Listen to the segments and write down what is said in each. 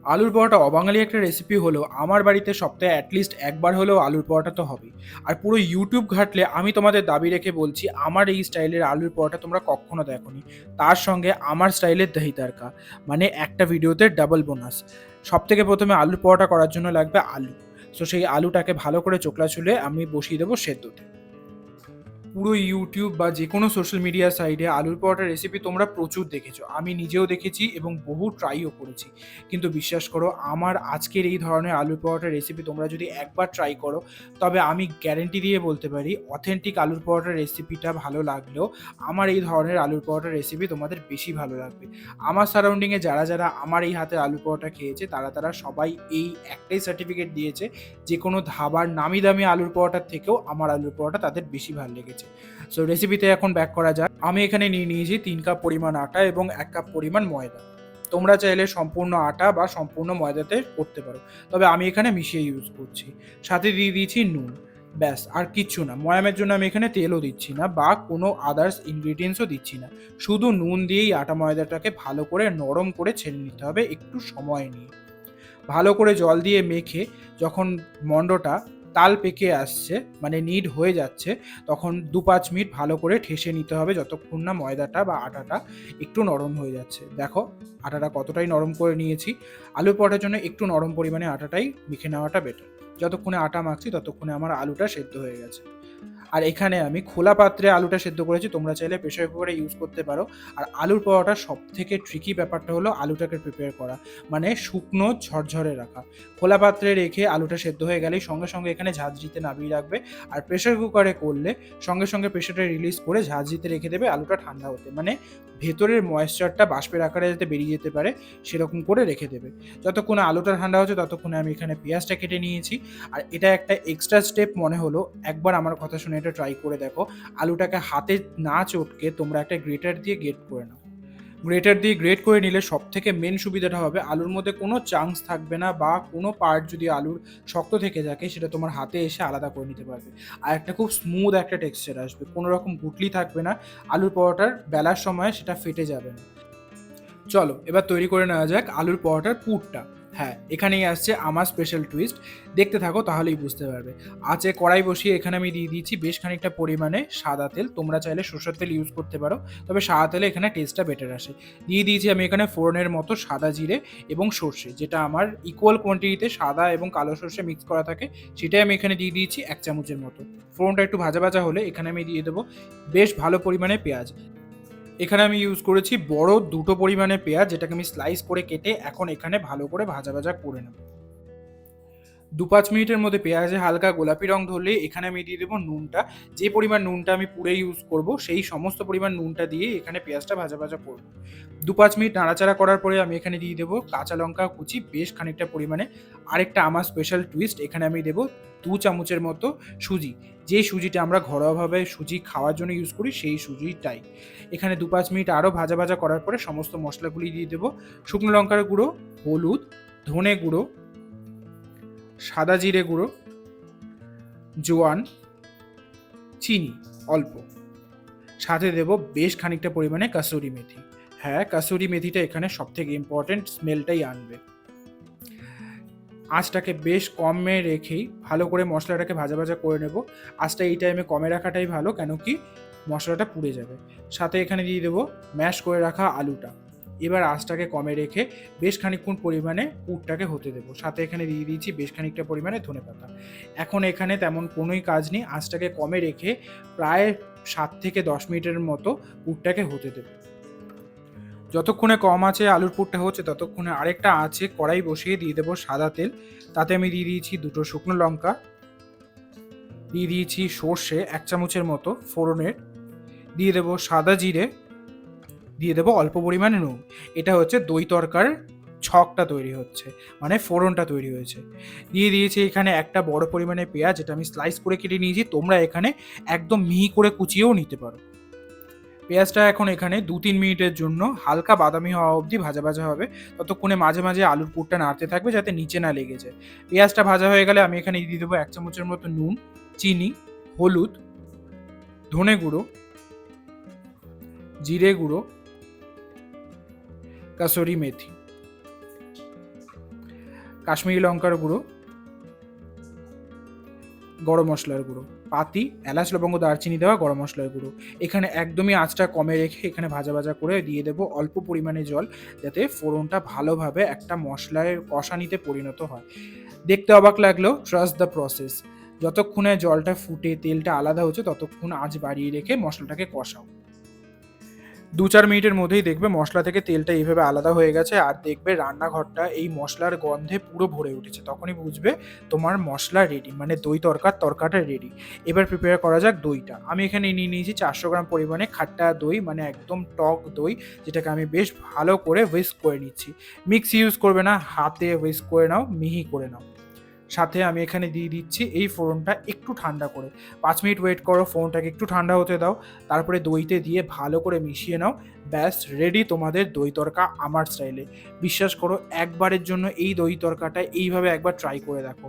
আলুর পরোটা অবাঙালি একটা রেসিপি হলেও আমার বাড়িতে সপ্তাহে অ্যাটলিস্ট একবার হলেও আলুর পরোটা তো হবেই। আর পুরো ইউটিউব ঘাঁটলে আমি তোমাদের দাবি রেখে বলছি, আমার এই স্টাইলের আলুর পরোটা তোমরা কখনো দেখোনি। তার সঙ্গে আমার স্টাইলের দহি তড়কা, মানে একটা ভিডিওতে ডাবল বোনাস। সব থেকে প্রথমে আলুর পরোটা করার জন্য লাগবে আলু। সো সেই আলুটাকে ভালো করে চোখলা চুলে আমি বসিয়ে দেবো সেদ্ধতে। পুরো ইউটিউব বা যে কোনো সোশ্যাল মিডিয়া সাইটে আলুর পরোটার রেসিপি তোমরা প্রচুর দেখেছো, আমি নিজেও দেখেছি এবং বহু ট্রাইও করেছি। কিন্তু বিশ্বাস করো, আমার আজকের এই ধরনের আলুর পরোটার রেসিপি তোমরা যদি একবার ট্রাই করো, তবে আমি গ্যারেন্টি দিয়ে বলতে পারি অথেন্টিক আলুর পরোটার রেসিপিটা ভালো লাগলেও আমার এই ধরনের আলুর পরোটার রেসিপি তোমাদের বেশি ভালো লাগবে। আমার সারাউন্ডিংয়ে যারা যারা আমার এই হাতের আলুর পরোটা খেয়েছে, তারা তারা সবাই এই একটাই সার্টিফিকেট দিয়েছে, যে কোনো ধাবার নামি দামি আলুর পরোটার থেকেও আমার আলুর পরোটা তাদের বেশি ভালো লেগেছে। সো রেসিপিতে এখন ব্যাক করা যাক। আমি এখানে নিয়ে নিয়েছি 3 কাপ পরিমাণ আটা এবং 1 কাপ পরিমাণ ময়দা। তোমরা চাইলে সম্পূর্ণ আটা বা সম্পূর্ণ ময়দাতে করতে পারো, তবে আমি এখানে মিশিয়ে ইউজ করছি। সাথে দিয়ে দিয়েছি নুন। ব্যাস, আর কিচ্ছু না। ময়ামের জন্য আমি এখানে তেলও দিচ্ছি না বা কোনো আদার্স ইনগ্রিডিয়েন্টসও দিচ্ছি না। শুধু নুন দিয়েই আটা ময়দাটাকে ভালো করে নরম করে ছেড়ে নিতে হবে একটু সময় নিয়ে। ভালো করে জল দিয়ে মেখে যখন মণ্ডটা তাল পেকে আসছে, মানে নিড হয়ে যাচ্ছে, তখন 2-5 মিনিট ভালো করে ঠেসে নিতে হবে, যতক্ষণ না ময়দাটা বা আটাটা একটু নরম হয়ে যাচ্ছে। দেখো আটাটা কতটাই নরম করে নিয়েছি। আলু পরোটার জন্য একটু নরম পরিমাণে আটাটাই মেখে নেওয়াটা বেটার। যতক্ষণে আটা মাখছি ততক্ষণে আমার আলুটা সেদ্ধ হয়ে গেছে। আর এখানে আমি খোলা পাত্রে আলুটা সেদ্ধ করেছি, তোমরা চাইলে প্রেসার কুকারে ইউজ করতে পারো। আর আলুর পরোটার সব থেকে ট্রিকি ব্যাপারটা হলো আলুটাকে প্রিপেয়ার করা, মানে শুকনো ঝরঝরে রাখা। খোলা পাত্রে রেখে আলুটা সেদ্ধ হয়ে গেলেই সঙ্গে সঙ্গে এখানে ঝাঁঝরিতে নামিয়ে রাখবে। আর প্রেসার কুকারে করলে সঙ্গে সঙ্গে প্রেসারটা রিলিজ করে ঝাঁঝরিতে রেখে দেবে আলুটা ঠান্ডা হতে, মানে ভেতরের ময়েশ্চারটা বাষ্পের আকারে যাতে বেরিয়ে যেতে পারে সেরকম করে রেখে দেবে। যতক্ষণে আলুটা ঠান্ডা হচ্ছে ততক্ষণে আমি এখানে পেঁয়াজটা কেটে নিয়েছি। আর এটা একটা এক্সট্রা স্টেপ মনে হলো, একবার আমার কথা শুনে এটা ট্রাই করে দেখো। আলুটাকে হাতে না চটকে তোমরা একটা গ্রেটার দিয়ে গ্রেট করে নাও। গ্রেটার দিয়ে গ্রেট করে নিলে সব থেকে মেন সুবিধাটা হবে, আলুর মধ্যে কোনো চাংস থাকবে না বা কোনো পার্ট যদি আলুর শক্ত থেকে থাকে সেটা তোমার হাতে এসে আলাদা করে নিতে পারবে। আর একটা খুব স্মুথ একটা টেক্সচার আসবে, কোনো রকম গুটলি থাকবে না। আলুর পরোটার বেলার সময় সেটা ফেটে যাবে না। চলো এবার তৈরি করে নেওয়া যাক আলুর পরোটার পুরটা। হ্যাঁ, এখানেই আসছে আমার স্পেশাল টুইস্ট। দেখতে থাকো তাহলেই বুঝতে পারবে। আঁচে কড়াই বসিয়ে এখানে আমি দিয়ে দিয়েছি বেশ খানিকটা পরিমাণে সাদা তেল। তোমরা চাইলে সরষের তেল ইউজ করতে পারো, তবে সাদা তেলে এখানে টেস্টটা বেটার আসে। দিয়ে দিয়েছি আমি এখানে ফোড়নের মতো সাদা জিরে এবং সর্ষে, যেটা আমার ইকুয়াল কোয়ান্টিটিতে সাদা এবং কালো সর্ষে মিক্স করা থাকে, সেটাই আমি এখানে দিয়ে দিয়েছি 1 চামচের মতো। ফোড়নটা একটু ভাজা ভাজা হলে এখানে আমি দিয়ে দেবো বেশ ভালো পরিমাণে পেঁয়াজ। এখানে আমি ইউজ করেছি বড় দুটো পরিমাণে পেঁয়াজ, যেটাকে আমি স্লাইস করে কেটে এখন এখানে ভালো করে ভাজা ভাজা করে নেব। 2-5 মিনিটের মধ্যে পেঁয়াজে হালকা গোলাপি রং ধরলে এখানে আমি দিয়ে দেবো নুনটা। যে পরিমাণ নুনটা আমি পুরে ইউজ করব সেই সমস্ত পরিমাণ নুনটা দিয়ে এখানে পেঁয়াজটা ভাজা ভাজা করব। 2-5 মিনিট নাড়াচাড়া করার পরে আমি এখানে দিয়ে দেবো কাঁচা লঙ্কা কুচি বেশ খানিকটা পরিমাণে। আরেকটা আমার স্পেশাল টুইস্ট, এখানে আমি দেবো 2 চামচের মতো সুজি। যে সুজিটা আমরা ঘরোয়াভাবে সুজি খাওয়ার জন্য ইউজ করি সেই সুজিটাই। এখানে 2-5 মিনিট আরও ভাজা ভাজা করার পরে সমস্ত মশলাগুলি দিয়ে দেবো। শুকনো লঙ্কার গুঁড়ো, হলুদ, ধনে গুঁড়ো, সাদা জিরে গুঁড়ো, জোয়ান, চিনি অল্প, সাথে দেব বেশ খানিকটা পরিমাণে কাসুরি মেথি। হ্যাঁ, কাসুরি মেথিটা এখানে সব থেকে ইম্পর্টেন্ট, স্মেলটাই আনবে। আঁচটাকে বেশ কমে রেখেই ভালো করে মশলাটাকে ভাজা ভাজা করে নেব। আঁচটা এই টাইমে কমে রাখাটাই ভালো, কেন কি মশলাটা পুড়ে যাবে। সাথে এখানে দিয়ে দেবো ম্যাশ করে রাখা আলুটা। এবার আঁচটাকে কমে রেখে বেশ খানিকক্ষণ পরিমাণে পুরটাকে হতে দেবো। সাথে এখানে দিয়ে দিয়েছি বেশ খানিকটা পরিমাণে ধনেপাতা। এখন এখানে তেমন কোনোই কাজ নেই, আঁচটাকে কমে রেখে প্রায় 7 থেকে 10 মিনিটের মতো পুরটাকে হতে দেবো। যতক্ষণে কম আছে আলুর পুরটা হচ্ছে ততক্ষণে আরেকটা আছে কড়াই বসিয়ে দিয়ে দেবো সাদা তেল। তাতে আমি দিয়ে দিয়েছি 2 শুকনো লঙ্কা, দিয়ে দিয়েছি সর্ষে 1 চামচের মতো ফোড়নের, দিয়ে দেবো সাদা জিরে, দিয়ে দেবো অল্প পরিমাণে নুন। এটা হচ্ছে দই তরকার ছকটা তৈরি হচ্ছে, মানে ফোড়নটা তৈরি হয়েছে। দিয়ে দিয়েছি এখানে একটা বড় পরিমাণে পেঁয়াজ, যেটা আমি স্লাইস করে কেটে নিয়েছি। তোমরা এখানে একদম মিহি করে কুচিয়েও নিতে পারো। পেঁয়াজটা এখন এখানে 2-3 মিনিটের জন্য হালকা বাদামি হওয়া অবধি ভাজা ভাজা হবে। ততক্ষণে মাঝে মাঝে আলুর পুরটা নাড়তে থাকবে যাতে নিচে না লেগে যায়। পেঁয়াজটা ভাজা হয়ে গেলে আমি এখানে দিয়ে দেবো 1 চামচের মতো নুন, চিনি, হলুদ, ধনে গুঁড়ো, জিরে গুঁড়ো, কাসুরি মেথি। কাশ্মীরি লঙ্কার গুঁড়ো, গরম মশলার গুঁড়ো, পাতি, এলাচ, লবঙ্গ, দারচিনি দেওয়া গরম মশলার গুঁড়ো। এখানে একদমই আঁচটা কমে রেখে এখানে ভাজা ভাজা করে দিয়ে দেবো অল্প পরিমাণে জল, যাতে ফোড়নটা ভালোভাবে একটা মশলার কষানিতে পরিণত হয়। দেখতে অবাক লাগলেও ট্রাস্ট দ্য প্রসেস। যতক্ষণে জলটা ফুটে তেলটা আলাদা হচ্ছে ততক্ষণ আঁচ বাড়িয়ে রেখে মশলাটাকে কষাও। 2-4 মিনিটের মধ্যেই দেখবে মশলা থেকে তেলটা এইভাবে আলাদা হয়ে গেছে, আর দেখবে রান্নাঘরটা এই মশলার গন্ধে পুরো ভরে উঠেছে। তখনই বুঝবে তোমার মশলা রেডি, মানে দই তরকাটা রেডি। এবার প্রিপেয়ার করা যাক দইটা। আমি এখানে নিয়ে নিয়েছি 400 গ্রাম পরিমাণে খাট্টা দই, মানে একদম টক দই, যেটাকে আমি বেশ ভালো করে হুইস্ক করে নিচ্ছি। মিক্স ইউজ করবে না, হাতে হুইস্ক করে নাও, মিহি করে নাও। সাথে আমি এখানে দিয়ে দিচ্ছি এই ফোড়নটা একটু ঠান্ডা করে। 5 মিনিট ওয়েট করো, ফোড়নটাকে একটু ঠান্ডা হতে দাও, তারপরে দইতে দিয়ে ভালো করে মিশিয়ে নাও। ব্যাস রেডি তোমাদের দই তড়কা আমার স্টাইলে। বিশ্বাস করো, একবারের জন্য এই দই তড়কাটা এইভাবে একবার ট্রাই করে দেখো।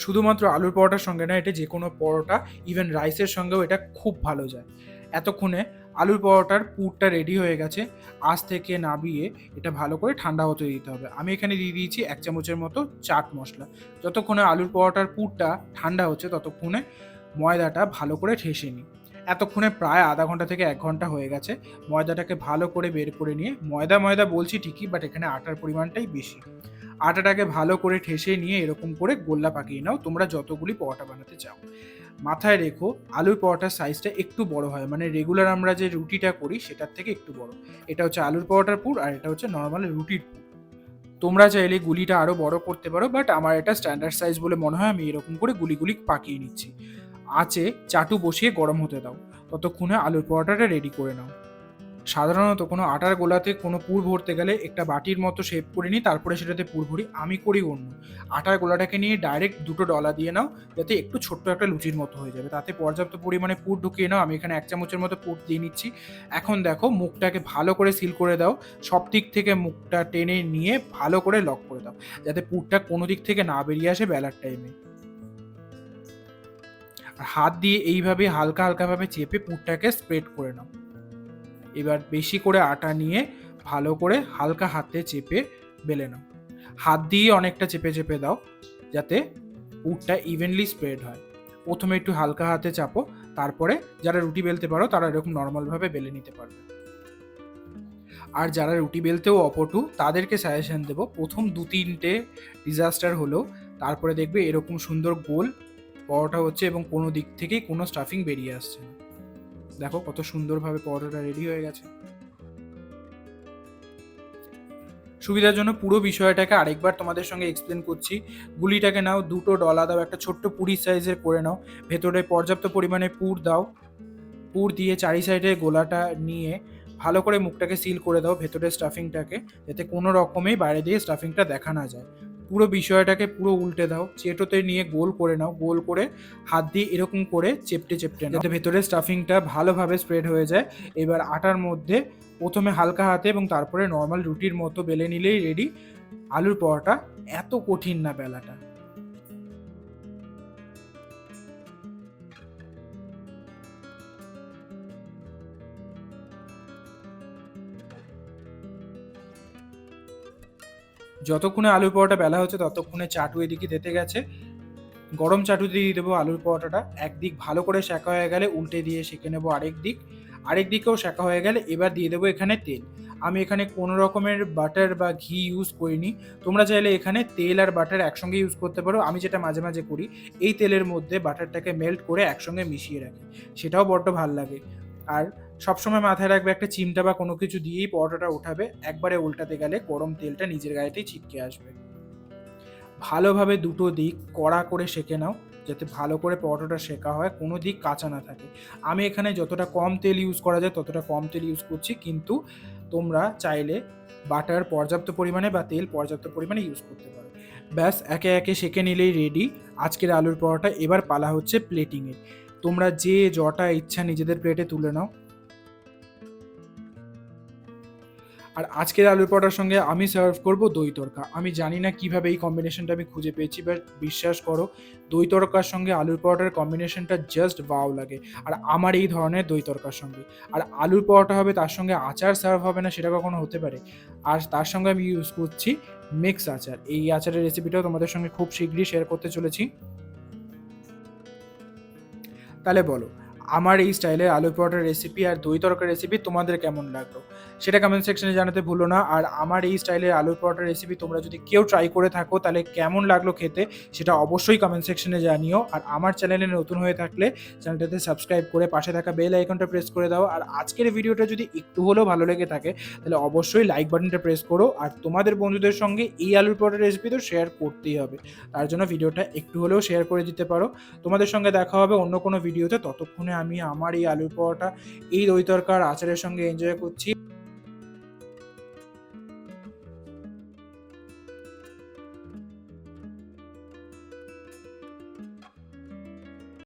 শুধুমাত্র আলুর পরোটার সঙ্গে না, এটা যে কোনো পরোটা, ইভেন রাইসের সঙ্গেও এটা খুব ভালো যায়। এতক্ষণে আলুর পরোটার পুরটা রেডি হয়ে গেছে। আঁচ থেকে নামিয়ে এটা ভালো করে ঠান্ডা হতে দিতে হবে। আমি এখানে দিয়ে দিয়েছি 1 চামচের মতো চাট মশলা। যতক্ষণে আলুর পরোটার পুরটা ঠান্ডা হচ্ছে ততক্ষণে ময়দাটা ভালো করে ঠেসে নিই। এতক্ষণে প্রায় আধা ঘন্টা থেকে 1 ঘন্টা হয়ে গেছে। ময়দাটাকে ভালো করে বের করে নিয়ে, ময়দা ময়দা বলছি ঠিকই, বাট এখানে আটার পরিমাণটাই বেশি। আটাটাকে ভালো করে ঠেসে নিয়ে এরকম করে গোল্লা পাকিয়ে নাও তোমরা যতগুলি পরোটা বানাতে চাও। মাথায় রেখো আলুর পরোটার সাইজটা একটু বড় হয়, মানে রেগুলার আমরা যে রুটিটা করি সেটার থেকে একটু বড়। এটা হচ্ছে আলুর পরোটার পুর, আর এটা হচ্ছে নর্মাল রুটির পুর। তোমরা চাইলে গুলিটা আরও বড় করতে পারো, বাট আমার এটা স্ট্যান্ডার্ড সাইজ বলে মনে হয়, আমি এরকম করে গুলি গুলি পাকিয়ে নিচ্ছি। আঁচে চাটু বসিয়ে গরম হতে দাও, ততক্ষণে আলুর পরোটাটা রেডি করে নাও। সাধারণত কোনো আটার গোলাতে কোনো পুর ভরতে গেলে একটা বাটির মতো শেপ করে নিই, তারপরে সেটাতে পুর ভরি। আমি করি অন্য। আটার গোলাটাকে নিয়ে ডাইরেক্ট দুটো ডলা দিয়ে নাও, যাতে একটু ছোট্ট একটা লুচির মতো হয়ে যাবে। তাতে পর্যাপ্ত পরিমাণে পুর ঢুকিয়ে নাও। আমি এখানে 1 চামচের মতো পুর দিয়ে নিচ্ছি। এখন দেখো মুখটাকে ভালো করে সিল করে দাও। সব দিক থেকে মুখটা টেনে নিয়ে ভালো করে লক করে দাও, যাতে পুরটা কোনো দিক থেকে না বেরিয়ে আসে বেলার টাইমে। আর হাত দিয়ে এইভাবে হালকা হালকাভাবে চেপে পুরটাকে স্প্রেড করে নাও। এবার বেশি করে আটা নিয়ে ভালো করে হালকা হাতে চেপে বেলে নাও। হাত দিয়ে অনেকটা চেপে চেপে দাও, যাতে পুরটা ইভেনলি স্প্রেড হয়। প্রথমে একটু হালকা হাতে চাপো, তারপরে যারা রুটি বেলতে পারো তারা এরকম নর্মালভাবে বেলে নিতে পারবে। আর যারা রুটি বেলতেও অপটু তাদেরকে সাজেশন দেবো, প্রথম 2-3টে ডিজাস্টার হলো, তারপরে দেখবে এরকম সুন্দর গোল পরোটা হচ্ছে এবং কোনো দিক থেকেই কোনো স্টাফিং বেরিয়ে আসছে না। দেখো কত সুন্দরভাবে পরোটাটা রেডি হয়ে গেছে। সুবিধার জন্য পুরো বিষয়টাকে আরেকবার তোমাদের সঙ্গে এক্সপ্লেন করছি। গুলিটাকে নাও, দুটো ডলা দাও, একটা ছোট্ট পুরি সাইজের করে নাও। ভেতরে পর্যাপ্ত পরিমাণে পুর দাও। পুর দিয়ে চারি সাইডে গোলাটা নিয়ে ভালো করে মুখটাকে সিল করে দাও ভেতরের স্টাফিংটাকে, যাতে কোনো রকমেই বাইরে দিয়ে স্টাফিংটা দেখা না যায়। পুরো বিষয়টাকে পুরো উল্টে দাও, চেটোতে নিয়ে গোল করে নাও। গোল করে হাত দিয়ে এরকম করে চেপটে চেপটে নাও, যাতে ভেতরের স্টাফিংটা ভালোভাবে স্প্রেড হয়ে যায়। এবার আটার মধ্যে প্রথমে হালকা হাতে এবং তারপরে নর্মাল রুটির মতো বেলে নিলেই রেডি আলুর পরোটা। এত কঠিন না বেলাটা। যতক্ষণে আলুর পরোটা বেলা হচ্ছে ততক্ষণে চাটু এদিকে দিতে গেছে। গরম চাটু দিয়ে দেবো আলুর পরোটাটা। একদিক ভালো করে সেঁকা হয়ে গেলে উল্টে দিয়ে সেঁকে নেবো আরেক দিক। আরেক দিকেও সেঁকা হয়ে গেলে এবার দিয়ে দেবো এখানে তেল। আমি এখানে কোনো রকমের বাটার বা ঘি ইউজ করিনি। তোমরা চাইলে এখানে তেল আর বাটার একসঙ্গে ইউজ করতে পারো। আমি যেটা মাঝে মাঝে করি, এই তেলের মধ্যে বাটারটাকে মেল্ট করে একসঙ্গে মিশিয়ে রাখি, সেটাও বড্ড ভাল লাগে। আর সবসময় মাথায় রাখবে একটা চিমটা বা কোনো কিছু দিয়েই পরোটাটা ওঠাবে, একবারে উল্টাতে গেলে গরম তেলটা নিজের গায়েতেই ছিটকে আসবে। ভালোভাবে দুটো দিক কড়া করে সেঁকে নাও, যাতে ভালো করে পরোটাটা সেঁকা হয়, কোনো দিক কাঁচা না থাকে। আমি এখানে যতটা কম তেল ইউজ করা যায় ততটা কম তেল ইউজ করছি, কিন্তু তোমরা চাইলে বাটার পর্যাপ্ত পরিমাণে বা তেল পর্যাপ্ত পরিমাণে ইউজ করতে পারো। ব্যাস একে একে সেঁকে নিলেই রেডি আজকের আলুর পরোটা। এবার পালা হচ্ছে প্লেটিংয়ের। তোমরা যে যটা ইচ্ছা নিজেদের প্লেটে তুলে নাও। আর আজকের আলুর পরোটার সঙ্গে আমি সার্ভ করব দই তড়কা। আমি জানি না কিভাবে এই কম্বিনেশনটা আমি খুঁজে পেয়েছি, বাট বিশ্বাস করো দই তড়কার সঙ্গে আলুর পরোটার কম্বিনেশনটা জাস্ট ওয়াও লাগে। আর আমার এই ধরনের দই তড়কার সঙ্গে আর আলুর পরোটা হবে, তার সঙ্গে আচার সার্ভ হবে না সেটা কখনো হতে পারে? আর তার সঙ্গে আমি ইউজ করছি মিক্স আচার। এই আচারের রেসিপিটাও তোমাদের সঙ্গে খুব শীঘ্রই শেয়ার করতে চলেছি। তাহলে বলো, আমার এই স্টাইলের আলুর পরোটার রেসিপি আর দই তড়কার রেসিপি তোমাদের কেমন লাগলো? সেটা কমেন্ট সেকশনে জানাতে ভুলো না। আর আমার এই স্টাইলের আলুর পরোটার রেসিপি তোমরা যদি কেউ ট্রাই করে থাকো, তাহলে কেমন লাগলো খেতে সেটা অবশ্যই কমেন্ট সেকশনে জানিও। আর আমার চ্যানেলে নতুন হয়ে থাকলে চ্যানেলটাতে সাবস্ক্রাইব করে পাশে থাকা বেল আইকনটা প্রেস করে দাও। আর আজকের ভিডিওটা যদি একটু হলেও ভালো লেগে থাকে, তাহলে অবশ্যই লাইক বাটনটা প্রেস করো। আর তোমাদের বন্ধুদের সঙ্গে এই আলুর পরোটার রেসিপি তো শেয়ার করতেই হবে। তার জন্য ভিডিওটা একটু হলেও শেয়ার করে দিতে পারো। তোমাদের সঙ্গে দেখা হবে অন্য কোনো ভিডিওতে। ততক্ষণে আমি আমার এই আলুর পরোটা, এই দই তড়কা আর আচারের সঙ্গে এনজয় করছি।